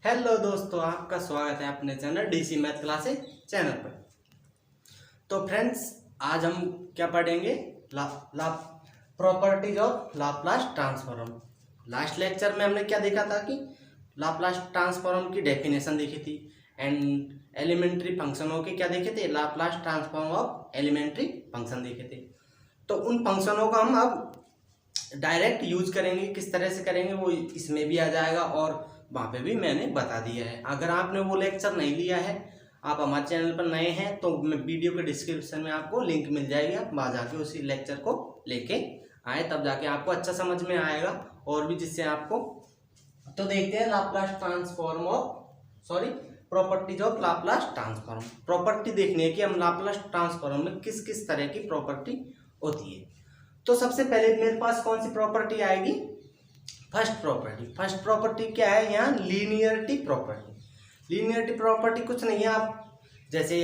Hello दोस्तों, आपका स्वागत है अपने channel DC math classes channel पर। तो फ्रेंड्स, आज हम क्या पढ़ेंगे? Properties of Laplace transform. Last lecture में हमने क्या देखा था कि लाप्लास ट्रांसफॉर्म की डेफिनेशन देखी थी एंड एलिमेंट्री फंक्शनों के क्या देखे थे, Laplace transform of elementary function देखे थे। तो उन फंक्शनों का हम अब डायरेक्ट यूज करेंगे। किस तरह से करेंगे वो इसमें भी आ जाएगा और वहाँ पे भी मैंने बता दिया है। अगर आपने वो लेक्चर नहीं लिया है, आप हमारे चैनल पर नए हैं, तो मैं वीडियो के डिस्क्रिप्शन में आपको लिंक मिल जाएगी। आप वहाँ जाके उसी लेक्चर को लेके आए, तब जाके आपको अच्छा समझ में आएगा और भी जिससे आपको। तो देखते हैं Laplace transform of properties of Laplace transform. Property देखनी है कि हम लाप्लास ट्रांसफॉर्म में किस किस तरह की प्रॉपर्टी होती है। तो सबसे पहले मेरे पास कौन सी प्रॉपर्टी आएगी? फर्स्ट प्रॉपर्टी क्या है यहाँ? Linearity property. लीनियरिटी प्रॉपर्टी कुछ नहीं है, आप जैसे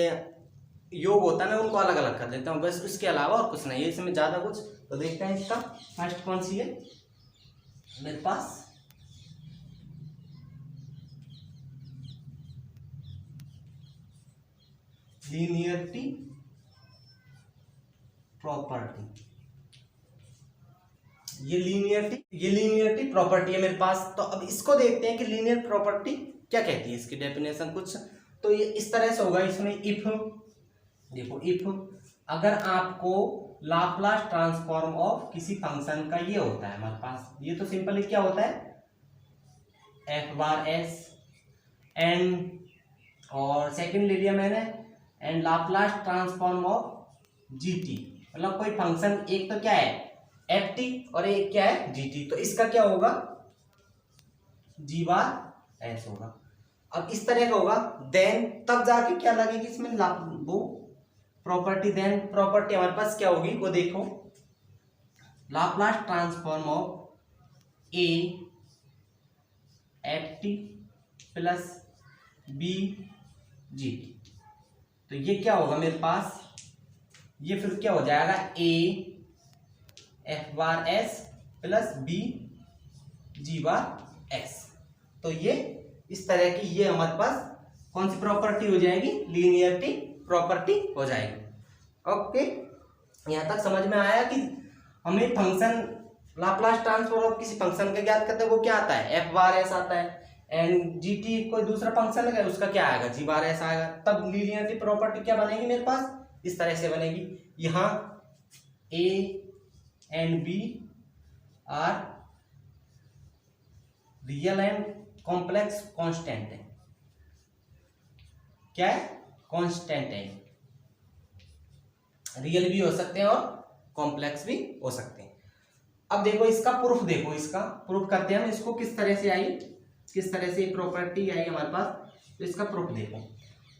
योग होता है ना, उनको अलग अलग कर देता हूँ बस, उसके अलावा और कुछ नहीं है इसमें ज़्यादा कुछ। तो देखते हैं इसका फर्स्ट कौन सी है मेरे पास। Linearity property. ये लीनियरिटी प्रॉपर्टी है मेरे पास। तो अब इसको देखते हैं कि लीनियर प्रॉपर्टी क्या कहती है, इसकी डेफिनेशन कुछ। तो ये इस तरह से होगा। इसमें इफ देखो, इफ अगर आपको लाप्लास ट्रांसफॉर्म ऑफ किसी फंक्शन का ये होता है हमारे पास, ये तो सिंपली क्या होता है, एफ बार एस एंड, और सेकंड ले लिया मैंने, and Laplace transform of GT. मतलब कोई फंक्शन, एक तो क्या है एफ टी और एक क्या है जी टी। तो इसका क्या होगा, जी बार एस होगा। अब इस तरह का होगा, देन तब जाके क्या लगेगी इसमें वो प्रॉपर्टी। देन प्रॉपर्टी हमारे पास क्या होगी वो देखो, Laplace transform of a F t plus b g t. तो ये क्या होगा मेरे पास, ये फिर क्या हो जाएगा, a f bar s plus b g bar s. तो ये इस तरह की ये हमारे पास कौन सी प्रॉपर्टी हो जाएगी, लीनियरिटी प्रॉपर्टी हो जाएगी। ओके, यहां तक समझ में आया कि हमें फंक्शन लाप्लास ट्रांसफॉर्म ऑफ किसी फंक्शन का ज्ञात करते हैं, वो क्या आता है, एफ बार एस आता है, एंड जी टी कोई दूसरा फंक्शन है उसका क्या आएगा, जी बार एस आएगा। तब लीनियरिटी प्रॉपर्टी क्या बनेगी मेरे पास, इस तरह से बनेगी। यहाँ a and b are real and complex constant है। क्या है, कांस्टेंट है। रियल भी हो सकते हैं और कॉम्प्लेक्स भी हो सकते हैं। अब देखो इसका प्रूफ, देखो इसका प्रूफ करते हैं हम। इसको किस तरह से आई, किस तरह से प्रॉपर्टी आई हमारे पास, तो इसका प्रूफ देखो।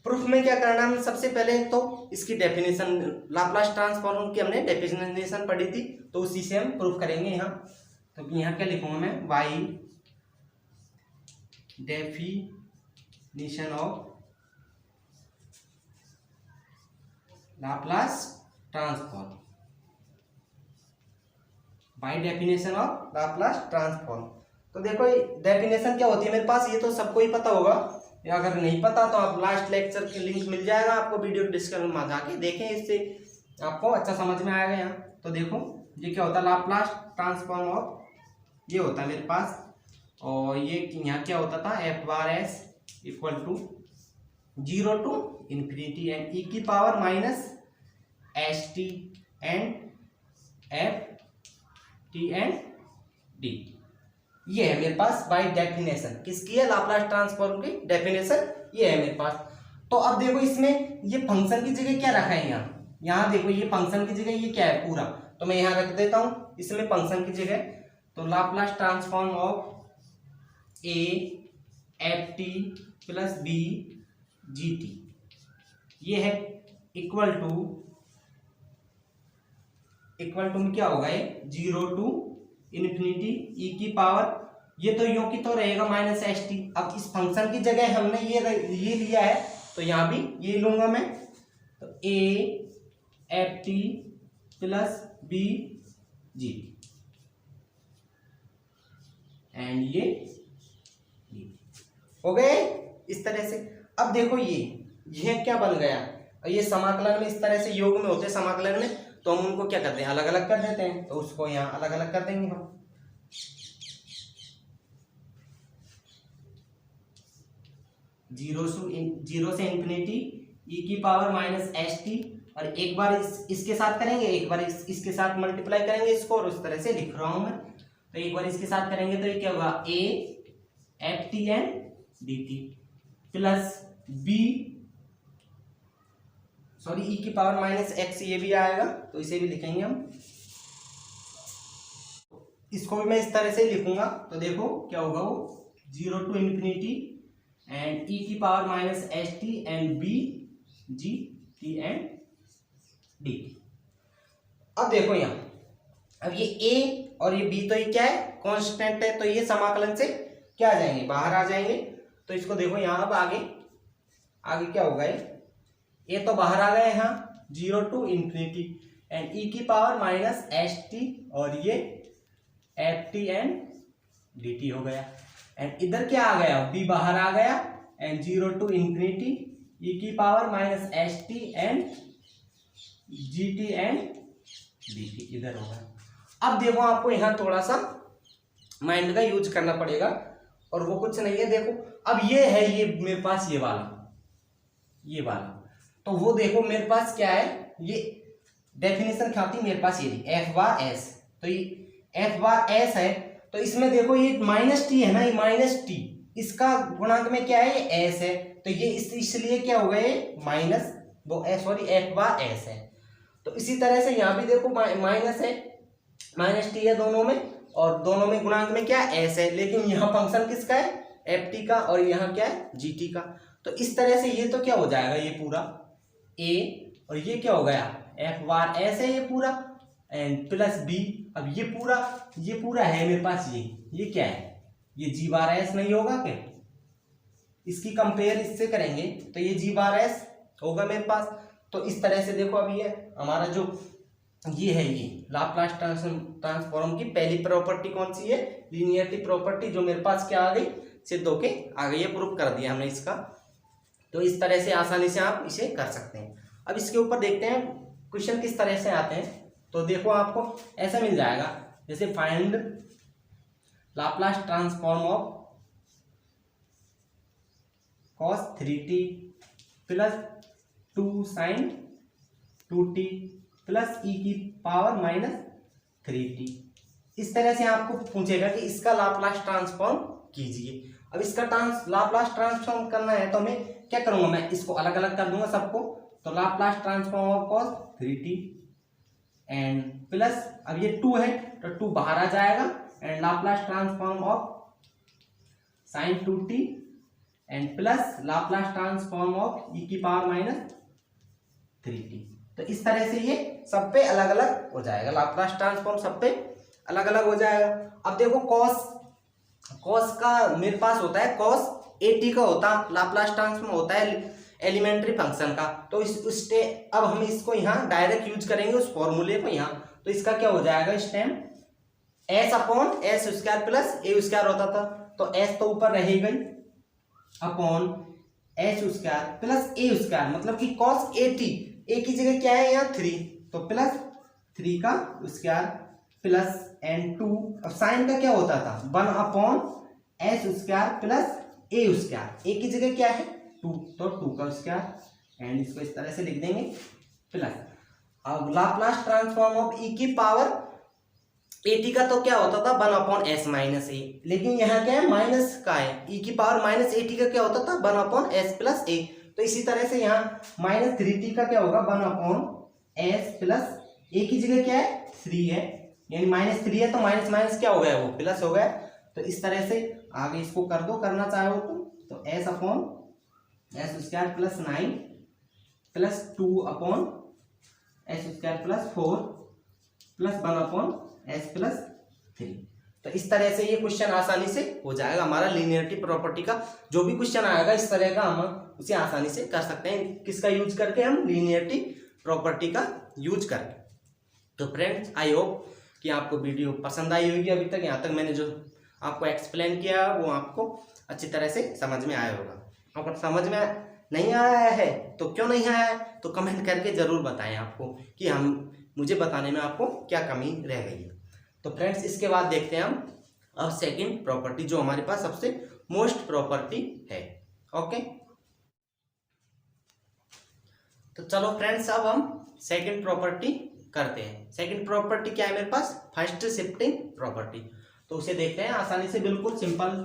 प्रूफ में क्या करना है, सबसे पहले तो इसकी डेफिनेशन, लाप्लास ट्रांसफॉर्म की हमने डेफिनेशन पढ़ी थी, तो उसी से हम प्रूफ करेंगे यहाँ। तो यहाँ क्या लिखूंगा मैं, by definition of Laplace transform, by definition of Laplace transform. तो देखो डेफिनेशन क्या होती है मेरे पास, ये तो सबको ही पता होगा, या अगर नहीं पता तो आप लास्ट लेक्चर की लिंक मिल जाएगा आपको वीडियो डिस्क्रिप्शन में, जाके देखें, इससे आपको अच्छा समझ में आएगा। यहाँ तो देखो ये क्या होता है, लाप्लास ट्रांसफॉर्म ऑफ, ये होता है मेरे पास, और ये यहाँ क्या होता था, F bar S equal to 0 to infinity and ई की power minus S T and F T and D. ये है मेरे पास बाय डेफिनेशन, किसकी है, लाप्लास ट्रांसफॉर्म की डेफिनेशन ये है मेरे पास। तो अब देखो इसमें ये फंक्शन की जगह क्या रखा है, यहाँ देखो ये फंक्शन की जगह ये क्या है पूरा, तो मैं यहाँ रख देता हूँ इसमें फंक्शन की जगह। तो Laplace transform of a F t plus b g t, ये है इक्वल टू में क्या होगा, ये 0 टू इन्फिनिटी ई की पावर, ये तो यूं की तो रहेगा माइनस एस टी। अब इस फंक्शन की जगह हमने ये लिया है, तो यहां भी ये लूंगा मैं। तो a F t plus b g and ये हो गए इस तरह से। अब देखो ये क्या बन गया, और ये समाकलन में इस तरह से योग में होते हैं समाकलन में, तो हम उनको क्या करते हैं अलग अलग कर देते हैं, तो उसको यहाँ अलग अलग कर देंगे हम। जीरो से इंफिनिटी ई की पावर माइनस एच टी, और एक बार इसके साथ करेंगे, एक बार इसके साथ मल्टीप्लाई करेंगे इसको, और उस तरह से लिख रहा हूं मैं। तो एक बार इसके साथ करेंगे तो ये क्या होगा A F T N D T plus B sorry E की पावर माइनस एक्स, ये भी आएगा तो इसे भी लिखेंगे हम। इसको भी मैं इस तरह से लिखूंगा, तो देखो क्या होगा वो 0 to इंफिनिटी एंड ई की power minus h t and b g t and d. अब देखो यहाँ, अब ये ए और ये बी तो ये क्या है कांस्टेंट है, तो ये समाकलन से क्या आ जाएंगे बाहर आ जाएंगे। तो इसको देखो यहाँ, अब आगे क्या होगा, ये तो बाहर आ गए यहाँ 0 to इंफिनिटी एंड ई की पावर माइनस एच टी, और ये F T and d T हो गया। एंड इधर क्या आ गया बी बाहर आ गया एंड 0 to इंफिनिटी ई की power minus h t and ji t and d T इधर होगा। अब देखो आपको यहाँ थोड़ा सा माइंड का यूज करना पड़ेगा, और वो कुछ नहीं है। देखो अब ये है, ये मेरे पास ये वाला, तो वो देखो मेरे पास क्या है, ये डेफिनेशन खाती मेरे पास ये एफ बार एस, तो ये एफ बार एस है, तो इसमें देखो ये माइनस टी है ना, ये माइनस टी, इसका गुणांक में क्या है ये एस है, तो ये इसलिए क्या होगा ये माइनस वो सॉरी एफ बार एस है। तो इसी तरह से यहाँ भी देखो माइनस है, माइनस टी है दोनों में, और दोनों में गुणांक में क्या एस है, लेकिन यहाँ फंक्शन किसका है एफ टी का, और यहाँ क्या है जी टी का। तो इस तरह से ये तो क्या हो जाएगा ये पूरा ए, और ये क्या हो गया एफ बार एस है ये पूरा, एंड प्लस बी। अब ये पूरा है मेरे पास, ये क्या है ये जी बार एस नहीं होगा क्या, इसकी कंपेयर इससे करेंगे तो ये जी बार एस होगा मेरे पास। तो इस तरह से देखो अभी ये हमारा जो ये है, ये लाप्लास ट्रांसफॉर्म की पहली प्रॉपर्टी कौन सी है लीनियरिटी प्रॉपर्टी, जो मेरे पास क्या आ गई सिद्ध होके आ गई है, प्रूव कर दिया हमने इसका। तो इस तरह से आसानी से आप इसे कर सकते हैं। अब इसके ऊपर देखते हैं क्वेश्चन किस तरह से आते हैं। तो देखो आपको ऐसा मिल जाएगा जैसे find Laplace transform of cos 3t plus 2 sin 2t plus e की पावर माइनस 3t। इस तरह से आपको पूछेगा कि इसका लाप्लास ट्रांसफॉर्म कीजिए। अब इसका लाप्लास ट्रांसफॉर्म करना है तो मैं क्या करूंगा, मैं इसको अलग अलग कर दूंगा सबको। तो Laplace transform of cos 3t and plus अब ये 2 है तो 2 बाहर आ जाएगा, and Laplace transform of sin 2t and plus Laplace transform of e की पावर माइनस 3t। तो इस तरह से ये सब पे अलग अलग हो जाएगा, लाप्लास ट्रांसफॉर्म सब पे अलग अलग हो जाएगा। अब देखो cos का मेरे पास होता है cos at का होता लाप्लास ट्रांसफॉर्म होता है एलिमेंट्री फंक्शन का। तो अब हम इसको यहाँ डायरेक्ट यूज करेंगे उस फॉर्मूले को यहाँ। तो इसका क्या हो जाएगा इस time s upon S square plus A square होता था, तो s तो ऊपर रहेगा ही upon H square plus A square, मतलब कि cos at ए की जगह क्या है यहाँ 3, तो प्लस 3 का स्क्वायर प्लस एंड 2। अब साइन का क्या होता था 1 upon H square plus A square, ए की जगह क्या है 2, तो 2 का स्क्वायर, एंड इसको इस तरह से लिख देंगे प्लस। अब लाप्लास ट्रांसफॉर्म ऑफ ई की पावर एटी का तो क्या होता था 1 अपॉन एस माइनस ए, लेकिन यहाँ क्या है माइनस का है, ई की पावर माइनस एटी का क्या होता था 1 अपॉन एस प्लस ए। तो इसी तरह से यहाँ माइनस 3t का क्या होगा 1 अपॉन एस प्लस ए की जगह क्या है 3 है, यानी माइनस 3 है तो माइनस माइनस क्या हो गया वो प्लस हो गया। तो इस तरह से आगे इसको कर दो, करना चाहो तो S upon S square plus 9 plus 2 upon S square plus 4 plus 1 upon S plus 3। तो इस तरह से ये क्वेश्चन आसानी से हो जाएगा हमारा लीनियरिटी प्रॉपर्टी का। जो भी क्वेश्चन आएगा इस तरह का हम उसे आसानी से कर सकते हैं, किसका यूज करके हम लीनियरिटी प्रॉपर्टी का यूज करके। तो फ्रेंड्स आई होप कि आपको वीडियो पसंद आई होगी। अभी तक यहाँ तक मैंने जो आपको एक्सप्लेन किया वो आपको अच्छी तरह से समझ में आया होगा। अगर समझ में नहीं आया है तो क्यों नहीं आया है तो कमेंट करके ज़रूर बताएं आपको कि मुझे बताने में आपको क्या कमी रह गई है। तो फ्रेंड्स इसके बाद देखते हैं हम अब सेकंड प्रॉपर्टी जो हमारे पास सबसे मोस्ट प्रॉपर्टी है। ओके, तो चलो फ्रेंड्स अब हम सेकंड प्रॉपर्टी करते हैं। सेकंड प्रॉपर्टी क्या है मेरे पास? First shifting property. तो उसे देखते हैं आसानी से, बिल्कुल सिंपल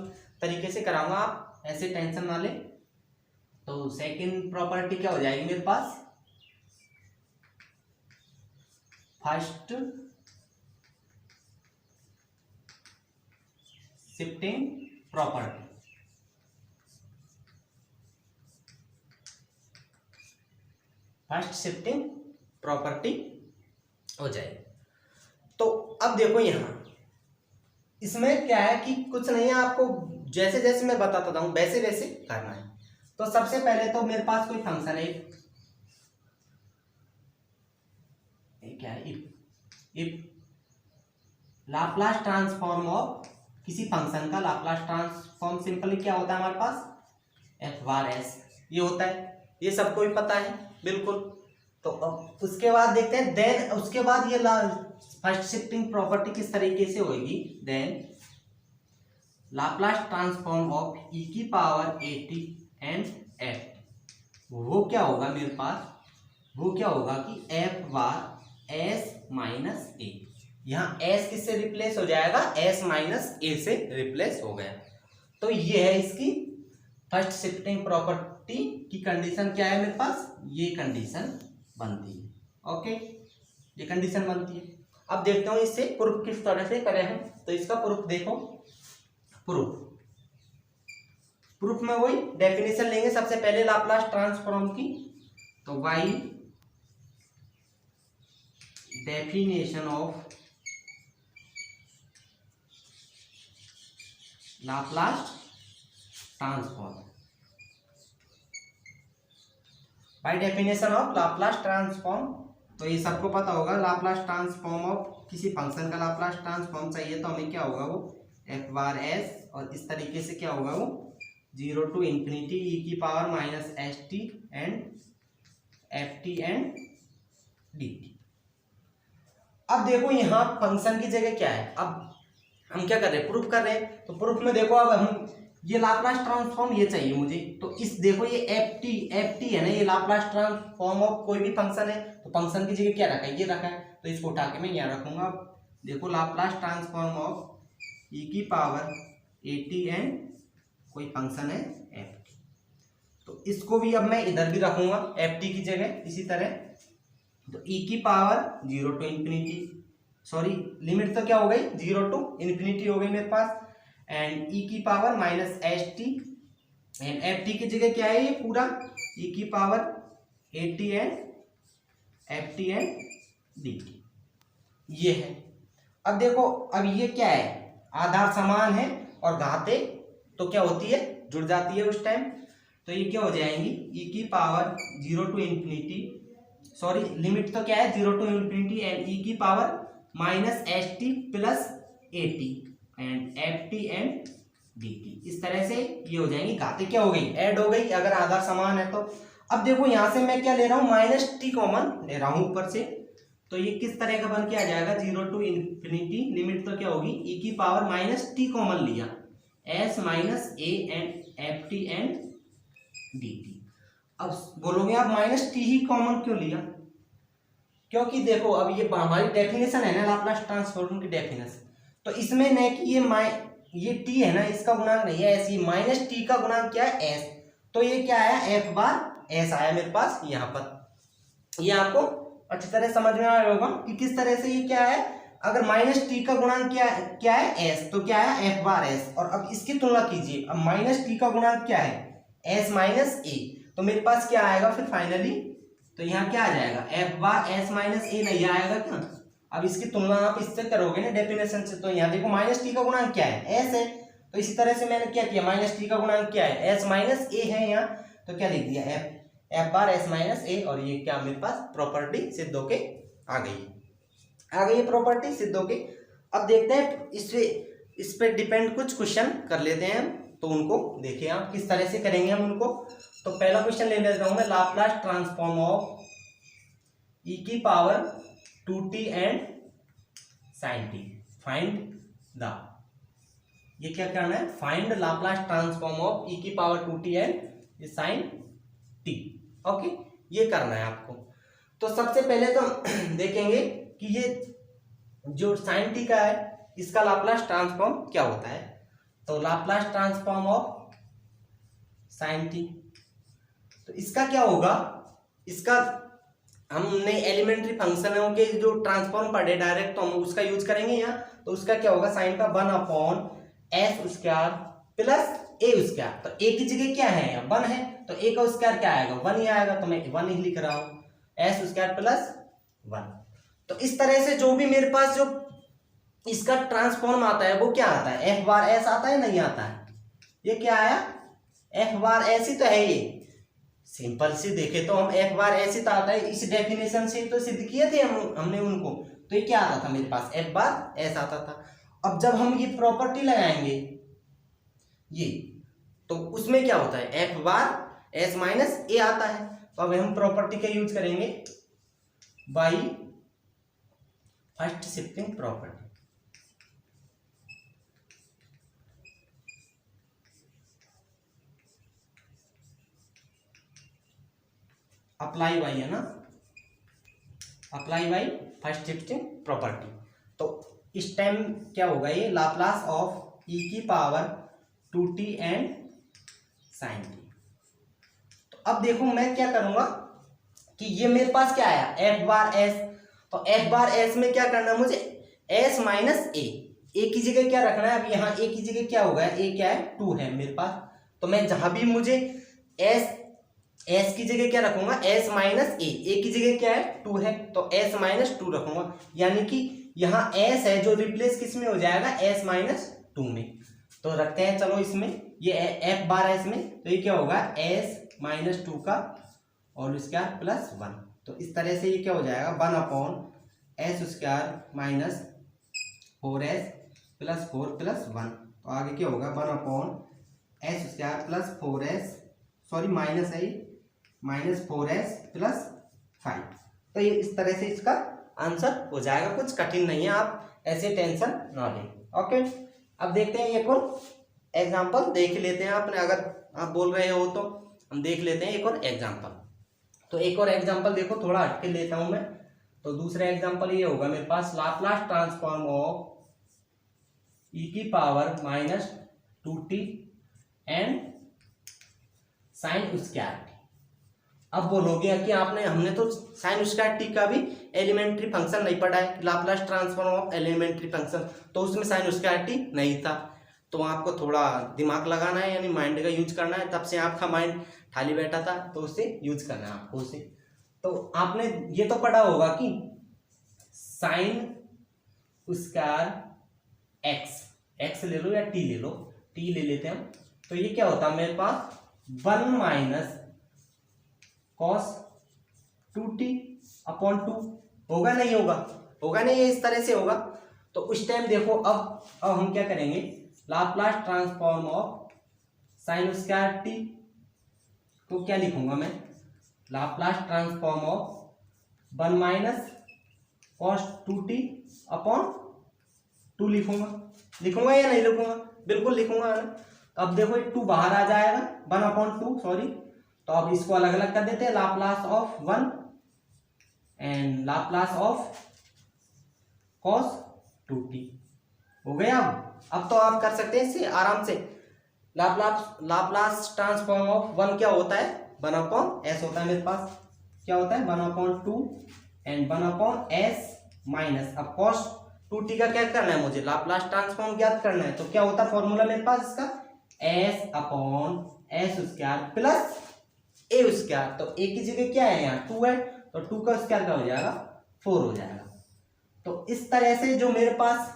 तरीके से कराऊंगा, आप ऐसे टेंशन ना लें। तो सेकंड प्रॉपर्टी क्या हो जाएगी मेरे पास? First shifting property. First shifting property हो जाएगी। तो अब देखो यहां इसमें क्या है कि कुछ नहीं है, आपको जैसे जैसे मैं बताता हूं वैसे वैसे करना है। तो सबसे पहले तो मेरे पास कोई फंक्शन है, क्या है, इफ लाप्लास ट्रांसफॉर्म ऑफ किसी फंक्शन का लाप्लास ट्रांसफॉर्म सिंपली क्या होता है हमारे पास? एफ बार एस, ये होता है, ये सबको भी पता है बिल्कुल। तो अब उसके बाद देखते हैं, देन उसके बाद ये फर्स्ट शिफ्टिंग प्रॉपर्टी किस तरीके से होगी? देन लाप्लास ट्रांसफॉर्म ऑफ ई की power A t and F, वो क्या होगा मेरे पास? वो क्या होगा कि एफ बार एस माइनस ए, यहाँ एस किससे रिप्लेस हो जाएगा? एस माइनस ए से रिप्लेस हो गया। तो ये है इसकी फर्स्ट शिफ्टिंग प्रॉपर्टी की कंडीशन। क्या है मेरे पास? ये कंडीशन बनती है। ओके, ये कंडीशन बनती है। अब देखते हो इससे प्रूफ किस तरह से करें हम। तो इसका प्रूफ देखो, प्रूफ में वही डेफिनेशन लेंगे सबसे पहले लाप्लास ट्रांसफॉर्म की। तो by definition of Laplace transform, by definition of Laplace transform. तो ये सबको पता होगा, लाप्लास ट्रांसफॉर्म ऑफ किसी फंक्शन का लाप्लास ट्रांसफॉर्म चाहिए तो हमें क्या होगा? वो एफ बार एस, और इस तरीके से क्या होगा? वो 0 टू इंफिनिटी ई की power minus S T and F T and d T. अब देखो यहाँ फंक्शन की जगह क्या है, अब हम क्या कर रहे हैं? प्रूफ कर रहे हैं। तो प्रूफ में देखो, अब हम ये लाप्लास ट्रांसफॉर्म ये चाहिए मुझे, तो इस देखो ये एफ टी है ना, ये लाप्लास ट्रांसफॉर्म ऑफ कोई भी फंक्शन है, तो फंक्शन की जगह क्या रखा है? ये रखा है, तो इसको उठा के मैं यहाँ रखूंगा। देखो लाप्लास ट्रांसफॉर्म ऑफ ई की पावर ए टी एंड कोई फंक्शन है एफ टी, तो इसको भी अब मैं इधर भी रखूंगा एफ टी की जगह इसी तरह। तो ई की power 0 to infinity, sorry limit तो क्या हो गई? 0 टू इंफिनिटी हो गई मेरे पास, एंड ई की power minus S T and F T की जगह क्या है? ये पूरा ई की power A t and F T and d T, ये है। अब देखो, अब ये क्या है? आधार समान है और घाते तो क्या होती है? जुड़ जाती है उस टाइम। तो ये क्या हो जाएंगी? ई की power 0 to infinity, sorry limit तो क्या है? 0 टू इंफिनिटी एंड ई की power minus S t plus a t and F T and d t, इस तरह से ये हो जाएंगी। घाते क्या हो गई? ऐड हो गई, अगर आधार समान है तो। अब देखो यहाँ से मैं क्या ले रहा हूँ? माइनस टी कॉमन ले रहा हूँ ऊपर से, तो ये किस तरह का बन के आ जाएगा? 0 टू इंफिनिटी, लिमिट तो क्या होगी? ई की पावर माइनस टी कॉमन लिया, S minus A and F T and d T. अब बोलोगे आप माइनस टी ही कॉमन क्यों लिया? क्योंकि देखो अब ये हमारी डेफिनेशन है ना लाप्लास ट्रांसफॉर्म की डेफिनेशन, तो इसमें न कि ये टी है ना, इसका गुणांक नहीं है एस, ये माइनस टी का गुणांक क्या है? एस। तो ये क्या आया? एफ बार एस आया मेरे पास यहाँ पर। ये आपको अच्छी तरह समझ में आया होगा कि किस तरह से ये क्या है। अगर माइनस टी का गुणांक क्या है? एस, तो क्या है? F bar S. और अब इसकी तुलना कीजिए, अब माइनस टी का गुणांक क्या है? एस माइनस ए, तो मेरे पास क्या आएगा फिर फाइनली? तो यहाँ क्या आ जाएगा? एफ बार एस माइनस ए नहीं आएगा क्या? अब इसकी तुलना आप इससे करोगे ना डेफिनेशन से, तो यहाँ देखो माइनस टी का गुणांक क्या है? एस है। तो इसी तरह से मैंने क्या किया? माइनस टी का गुणांक क्या है? एस माइनस ए है यहाँ, तो क्या लिख दिया? एफ बार एस माइनस ए, और ये क्या मेरे पास प्रॉपर्टी सिद्ध होके आ गई प्रॉपर्टी सिद्ध होके। अब देखते हैं इस पे डिपेंड कुछ क्वेश्चन कर लेते हैं हम। तो उनको देखिए आप किस तरह से करेंगे हम उनको। तो पहला क्वेश्चन ले लेता हूं मैं, लाप्लास ट्रांसफॉर्म ऑफ ई की power 2t and sin t, find the, ये क्या करना है, फाइंड लाप्लास ट्रांसफॉर्म ऑफ ई की power 2t and sin t। Okay, ये करना है आपको। तो सबसे पहले तो देखेंगे कि ये जो sin t का है इसका लाप्लास ट्रांसफॉर्म क्या होता है। तो Laplace transform of sin t, तो इसका क्या होगा, इसका हमने एलिमेंट्री फंक्शनों के जो ट्रांसफॉर्म पढ़े डायरेक्ट, तो हम उसका यूज करेंगे यहाँ। तो उसका क्या होगा, साइन का 1/s² प्लस a स्क्वायर। तो a की जगह क्या है, यहाँ 1 है, तो a का स्क्वायर क्या आएगा, 1 ही आएगा, तो मैं 1 ही लिख रहा हूँ, s² प्लस 1। तो इस तरह से जो भी मेरे पास जो इसका ट्रांसफॉर्म आता है वो क्या आता है, f बार s आता है, नहीं आता है, ये क्या आया, f बार s ही तो है। ये सिंपल सी देखे तो हम f बार s ही तो आता है, इस डेफिनेशन से तो सिद्ध किए थे हमने उनको। तो ये क्या आता था मेरे पास, f बार s आता था। अब जब हम ये प्रॉपर्टी लगाएंगे ये, तो उसमें क्या होता है, f bar s minus a आता है। तो अब हम प्रॉपर्टी का यूज करेंगे by first shifting property. Apply by है ना, apply by first shifting property. तो इस टाइम क्या होगा, ये लाप्लास ऑफ ई की power 2t and sin t। तो अब देखो मैं क्या करूंगा कि ये मेरे पास क्या आया, f बार s। तो f बार s में क्या करना है मुझे, s माइनस a, a की जगह क्या रखना है, अब यहाँ a की जगह क्या होगा, a क्या है, 2 है मेरे पास। तो मैं जहां भी मुझे s की जगह क्या रखूंगा, s माइनस a की जगह क्या है, 2 है, तो s माइनस 2 रखूंगा। यानी कि यहाँ s है जो रिप्लेस किस में हो जाएगा, s माइनस 2 में। तो रखते हैं चलो इसमें, ये f बार s में, तो ये क्या होगा, s माइनस 2 का और इसका प्लस 1। तो इस तरह से ये क्या हो जाएगा, 1/s² minus 4s plus 4 plus 1। तो आगे क्या होगा, 1/s² plus 4s, sorry minus है, माइनस 4s प्लस 5। तो ये इस तरह से इसका आंसर हो जाएगा, कुछ कठिन नहीं है, आप ऐसे टेंशन ना लें। ओके, अब देखते हैं एक और एग्जांपल देख लेते हैं आपने, अगर आप बोल रहे हो तो हम देख लेते हैं एक और एग्जांपल। तो एक और एग्जांपल देखो, थोड़ा हटके लेता हूं मैं। तो दूसरा एग्जांपल ये होगा मेरे पास, लाप्लास ट्रांसफॉर्म ऑफ ई की power minus 2t and sin²t। अब बोलोगे कि हमने तो sin² का भी एलिमेंट्री फंक्शन नहीं पढ़ा है, Laplace transform of elementary function, तो उसमें sin² नहीं था। तो आपको थोड़ा दिमाग लगाना है, यानी माइंड का यूज करना है, तब से आपका माइंड खाली बैठा था, तो उसे यूज करना है आपको उसे। तो आपने ये तो पढ़ा होगा कि sin² x ले लो या t ले लो, t ले लेते हैं हम। तो ये क्या होता है मेरे पास, 1 माइनस cos 2t/2 होगा, नहीं होगा, होगा नहीं, ये इस तरह से होगा। तो उस टाइम देखो, अब हम क्या करेंगे, लाप्लास ट्रांसफॉर्म ऑफ sin²t को क्या लिखूंगा मैं, Laplace transform of 1 minus cos 2t/2 लिखूंगा या नहीं लिखूंगा, बिल्कुल लिखूंगा ना। अब देखो 2 बाहर आ जाएगा, 1/2 सॉरी। तो अब इसको अलग अलग कर देते हैं, Laplace of 1 and Laplace of cos 2t हो गया। अब तो आप कर सकते हैं इसे आराम से। लाप्लास ट्रांसफॉर्म ऑफ 1 क्या होता है, 1/s होता है मेरे पास, क्या होता है 1/2 एंड 1/s माइनस, अब cos 2t का क्या करना है मुझे, लाप्लास ट्रांसफॉर्म ज्ञात करना है। तो क्या होता है फॉर्मूला मेरे पास इसका, s/s² प्लस a²। तो a की जगह क्या है, यहाँ 2 है, तो 2 का स्क्वायर क्या हो जाएगा, 4 हो जाएगा। तो इस तरह से जो मेरे पास,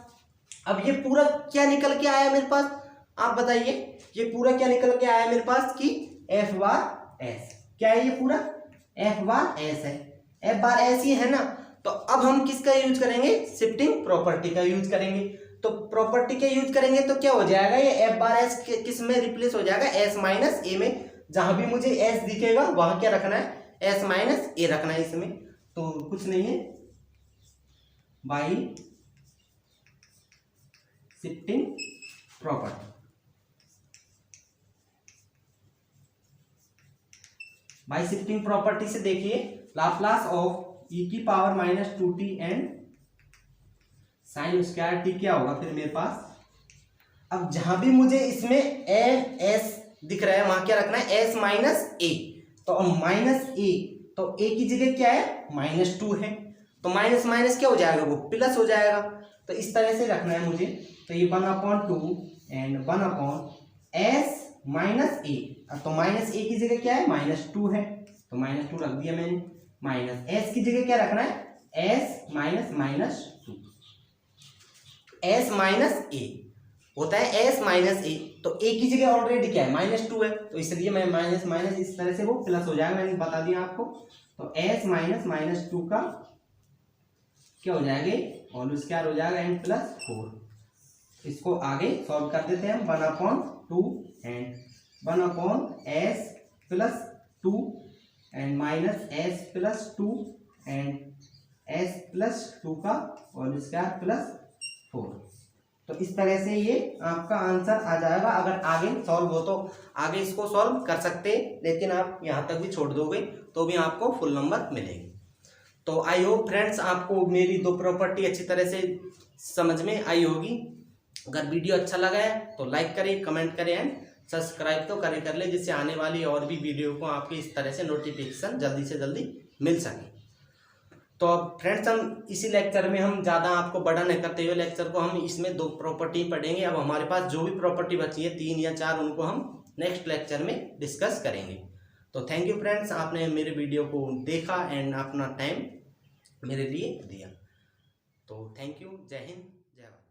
अब ये पूरा क्या निकल के आया मेरे पास, आप बताइए, ये पूरा क्या निकल के आया मेरे पास कि f बार s, क्या है ये पूरा, f बार s है, f बार s ही है ना। तो अब हम किसका यूज करेंगे, शिफ्टिंग प्रॉपर्टी का यूज करेंगे। तो प्रॉपर्टी के यूज करेंगे तो क्या हो जाएगा, ये एफ बार एस किस में रिप्लेस हो जाएगा, एस माइनस ए में। जहां भी मुझे एस दिखेगा वहां क्या रखना है, एस माइनस ए रखना है इसमें। तो कुछ नहीं है, by shifting property. By shifting property से देखिए लाप्लास ऑफ ई की power minus 2t and sine square T क्या होगा फिर मेरे पास। अब जहां भी मुझे इसमें ए एस दिख रहा है वहां क्या रखना है, एस माइनस ए। तो अब माइनस ए, तो ए की जगह क्या है, -2 है। तो माइनस माइनस क्या हो जाएगा, वो प्लस हो जाएगा। तो इस तरह से रखना है मुझे। तो ये 1/2 एंड 1/s माइनस ए। तो माइनस ए की जगह क्या है, -2 है। तो -2 रख दिया मैंने। माइनस एस की जगह क्या रखना है, s -2। s माइनस ए होता है s माइनस ए। तो a की जगह ऑलरेडी क्या है, -2 है। तो इसलिए मैं माइनस माइनस इस तरह से वो प्लस हो जाएगा, मैंने बता दिया आपको। तो s -2 का क्या हो जाएगा, होल स्क्वायर हो जाएगा एंड +4। इसको आगे सॉल्व कर देते हैं हम। 1/2 and 1/s + 2 and -s + 2 and s + 2 का होल स्क्वायर +4। तो इस तरह से ये आपका आंसर आ जाएगा। अगर आगे सॉल्व हो तो आगे इसको सॉल्व कर सकते हैं, लेकिन आप यहाँ तक भी छोड़ दोगे तो भी आपको फुल नंबर मिलेंगे। तो आई होप फ्रेंड्स आपको मेरी दो प्रॉपर्टी अच्छी तरह से समझ में आई होगी। अगर वीडियो अच्छा लगा है तो लाइक करें, कमेंट करें एंड सब्सक्राइब तो कर ले, जिससे आने वाली और भी वीडियो को आपके इस तरह से नोटिफिकेशन जल्दी से जल्दी मिल सके। तो अब फ्रेंड्स हम इसी लेक्चर में हम ज़्यादा आपको बड़ा नहीं करते हुए लेक्चर को हम इसमें 2 प्रॉपर्टी पढ़ेंगे। अब हमारे पास जो भी प्रॉपर्टी बची है 3 या 4 उनको हम नेक्स्ट लेक्चर में डिस्कस करेंगे। तो थैंक यू फ्रेंड्स, आपने मेरे वीडियो को देखा एंड अपना टाइम मेरे लिए दिया। तो थैंक यू, जय हिंद, जय भारत।